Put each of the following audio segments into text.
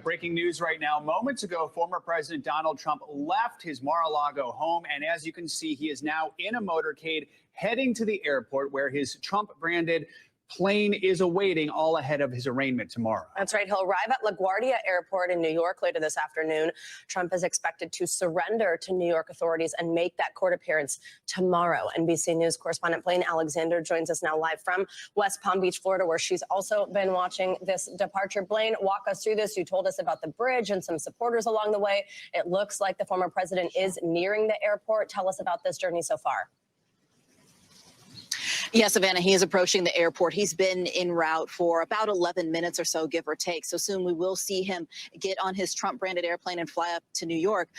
breaking news right now. Moments ago, former President Donald Trump left his Mar-a-Lago home. And as you can see, he is now in a motorcade heading to the airport where his Trump-branded plane is awaiting, all ahead of his arraignment tomorrow. That's right. He'll arrive at LaGuardia Airport in New York later this afternoon. Trump is expected to surrender to New York authorities and make that court appearance tomorrow. NBC News correspondent Blaine Alexander joins us now live from West Palm Beach, Florida, where she's also been watching this departure. Blaine, walk us through this. You told us about the bridge and some supporters along the way. It looks like the former president is nearing the airport. Tell us about this journey so far. Yes, Savannah, he is approaching the airport. He's been en route for about 11 minutes or so, give or take. So soon we will see him get on his Trump-branded airplane and fly up to New York.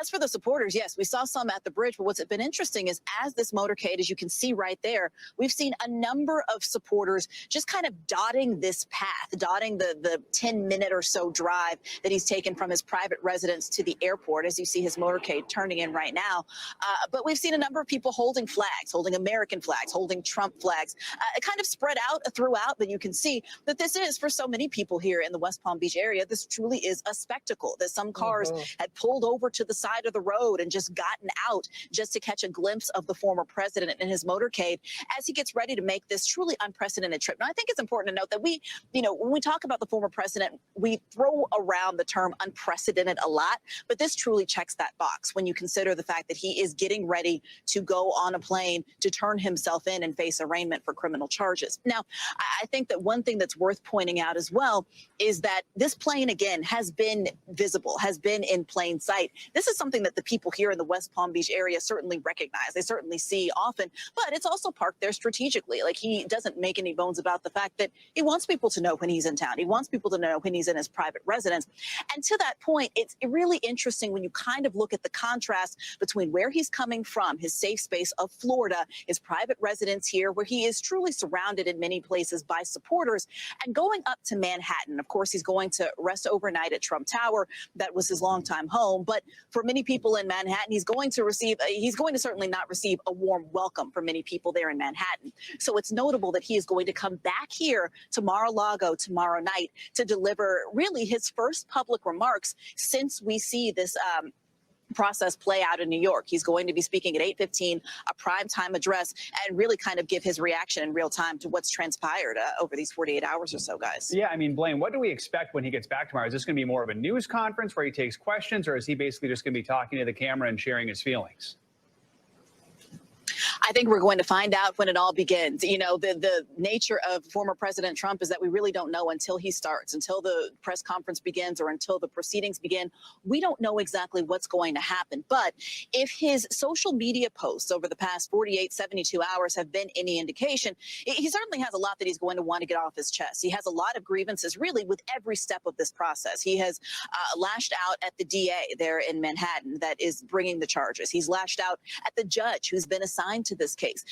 As for the supporters, yes, we saw some at the bridge. But what's been interesting is as this motorcade, as you can see right there, we've seen a number of supporters just kind of dotting this path, dotting the 10-minute or so drive that he's taken from his private residence to the airport, as you see his motorcade turning in right now. But we've seen a number of people holding flags, holding American flags, holding Trump flags, kind of spread out throughout, but you can see that this is, for so many people here in the West Palm Beach area, this truly is a spectacle, that some cars had pulled over to the side of the road and just gotten out just to catch a glimpse of the former president in his motorcade as he gets ready to make this truly unprecedented trip. Now, I think it's important to note that when we talk about the former president, we throw around the term unprecedented a lot, but this truly checks that box when you consider the fact that he is getting ready to go on a plane to turn himself in and face arraignment for criminal charges. Now, I think that one thing that's worth pointing out as well is that this plane, again, has been visible, has been in plain sight. This is something that the people here in the West Palm Beach area certainly recognize. They certainly see often, but it's also parked there strategically. Like, he doesn't make any bones about the fact that he wants people to know when he's in town. He wants people to know when he's in his private residence. And to that point, it's really interesting when you kind of look at the contrast between where he's coming from, his safe space of Florida, his private residence here, where he is truly surrounded in many places by supporters, and going up to Manhattan. Of course, he's going to rest overnight at Trump Tower. That was his longtime home. But for many people in Manhattan, he's going to certainly not receive a warm welcome from many people there in Manhattan. So it's notable that he is going to come back here to Mar-a-Lago tomorrow night to deliver really his first public remarks since we see this process play out in New York. He's going to be speaking at 8:15, a primetime address, and really kind of give his reaction in real time to what's transpired over these 48 hours or so, guys. Yeah, I mean, Blaine, what do we expect when he gets back tomorrow? Is this going to be more of a news conference where he takes questions, or is he basically just going to be talking to the camera and sharing his feelings? I think we're going to find out when it all begins. You know, the nature of former President Trump is that we really don't know until he starts, until the press conference begins, or until the proceedings begin. We don't know exactly what's going to happen. But if his social media posts over the past 48, 72 hours have been any indication, he certainly has a lot that he's going to want to get off his chest. He has a lot of grievances really with every step of this process. He has lashed out at the DA there in Manhattan that is bringing the charges. He's lashed out at the judge who's been assigned to this case.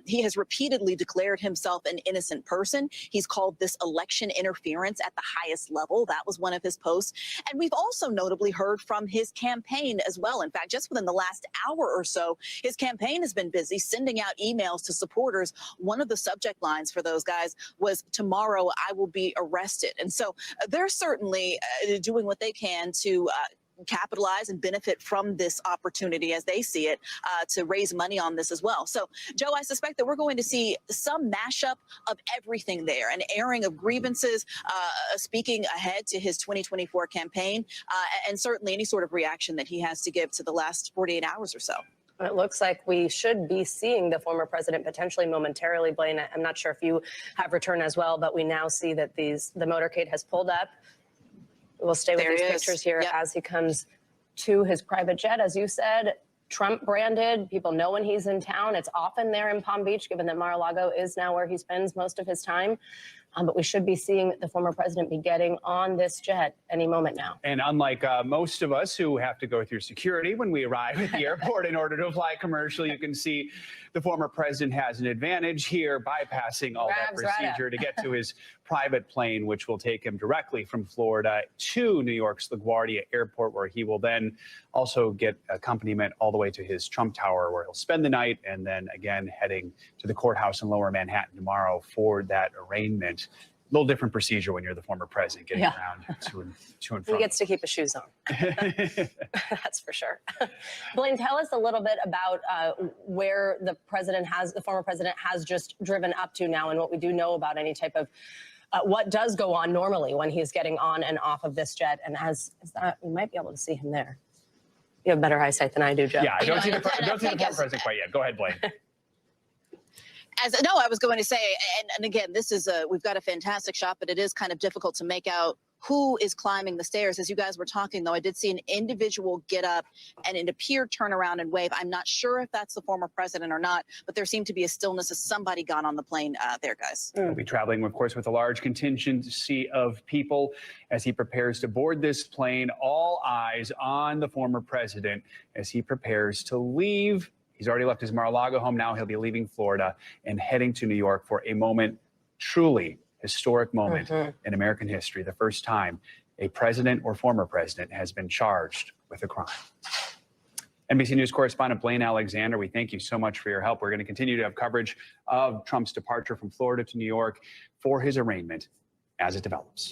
He has repeatedly declared himself an innocent person. He's called this election interference at the highest level. That was one of his posts. And we've also notably heard from his campaign as well. In fact, just within the last hour or so, his campaign has been busy sending out emails to supporters. One of the subject lines for those guys was, "Tomorrow I will be arrested." And so they're certainly doing what they can to capitalize and benefit from this opportunity as they see it, to raise money on this as well. So, Joe, I suspect that we're going to see some mashup of everything there, an airing of grievances, speaking ahead to his 2024 campaign, and certainly any sort of reaction that he has to give to the last 48 hours or so. It looks like we should be seeing the former president potentially momentarily. Blaine, I'm not sure if you have returned as well, but we now see that the motorcade has pulled up. We'll stay with these pictures here as he comes to his private jet. As you said, Trump branded. People know when he's in town. It's often there in Palm Beach, given that Mar-a-Lago is now where he spends most of his time. But we should be seeing the former president be getting on this jet any moment now. And unlike most of us who have to go through security when we arrive at the airport in order to fly commercially, you can see the former president has an advantage here, bypassing all that procedure to get to his private plane, which will take him directly from Florida to New York's LaGuardia Airport, where he will then also get accompaniment all the way to his Trump Tower, where he'll spend the night, and then again heading to the courthouse in Lower Manhattan tomorrow for that arraignment. little different procedure when you're the former president getting around to and from. He gets to keep his shoes on. That's for sure. Blaine, tell us a little bit about where the former president has just driven up to now, and what we do know about any type of what does go on normally when he's getting on and off of this jet. And we might be able to see him there. You have better eyesight than I do, Joe. Yeah, I don't see the former president quite yet. Go ahead, Blaine. I was going to say, and again, we've got a fantastic shot, but it is kind of difficult to make out who is climbing the stairs. As you guys were talking, though, I did see an individual get up and it appeared turn around and wave. I'm not sure if that's the former president or not, but there seemed to be a stillness as somebody got on the plane there, guys. He'll be traveling, of course, with a large contingency of people as he prepares to board this plane. All eyes on the former president as he prepares to leave. He's already left his Mar-a-Lago home. Now he'll be leaving Florida and heading to New York for a moment, truly historic moment in American history. The first time a president or former president has been charged with a crime. NBC News correspondent Blaine Alexander, we thank you so much for your help. We're going to continue to have coverage of Trump's departure from Florida to New York for his arraignment as it develops.